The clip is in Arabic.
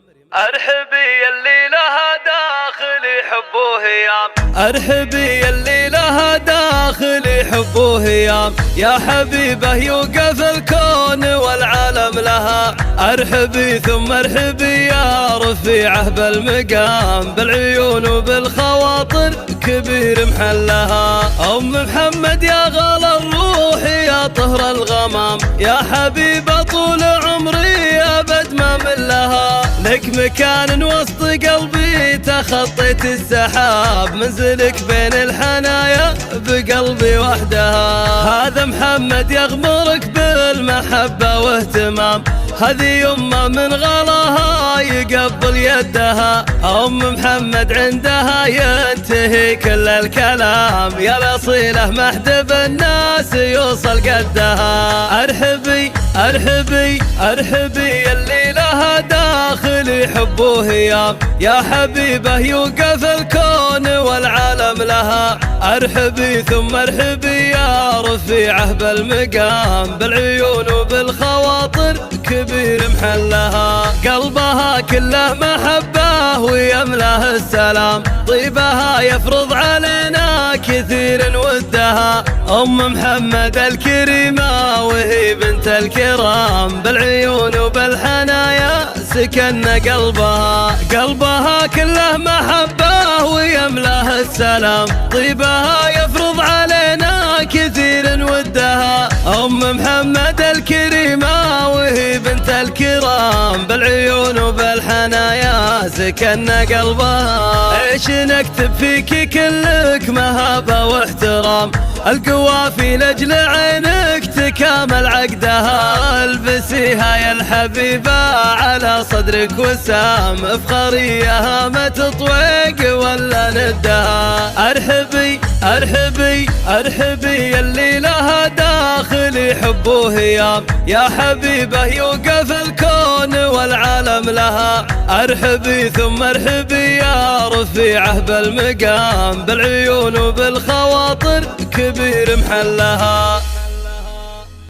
ارحبي يلي لها داخل يحبوه يام، ارحبي يلي لها داخل يحبوه يام، يا حبيبه يوقف الكون والعالم لها. ارحبي ثم ارحبي يا رفيعه بالمقام، بالعيون وبالخواطر كبير محلها. ام محمد يا غلا الروح يا طهر الغمام، يا حبيبه طول عمري ابد ما من لها. لك مكان وسط قلبي تخطيت السحاب، منزلك بين الحنايا بقلبي وحدها. هذا محمد يغمرك بالمحبة واهتمام، هذه يمه من غلاها يقبل يدها. ام محمد عندها ينتهي كل الكلام، يا الاصيله محدب الناس يوصل قدها. ارحبي ارحبي ارحبي يلي لها داخل يحبوه يام، يا حبيبه يوقف الكون والعالم لها. ارحبي ثم ارحبي يا رفيعه بالمقام، بالعيون وبالخواطر كبير محلها. قلبها كله محبه ويملاه السلام، طيبها يفرض علينا كثير ودها. ام محمد الكريمه وهي بنت الكرام، بالعيون وبالحنايا سكن قلبها. قلبها كله محبه ويملاه السلام، طيبها يفرض علينا كثير ودها. ام محمد الكريمه وهي بنت الكرام، بالعيون وبالحنايا سكن قلبها. ايش نكتب فيك كلك مهابه واحترام، القوافي لاجل عينك تكامل عقدها. البسيها يا الحبيبه على صدرك وسام، افخريها ما تطويق ولا ندها. ارحبي ارحبي ارحبي يلي لها داخل يحبوه يام، يا حبيبه يوقف الكون والعالم لها. ارحبي ثم ارحبي يا رفيعه بالمقام، بالعيون وبالخواطر كبير محلها.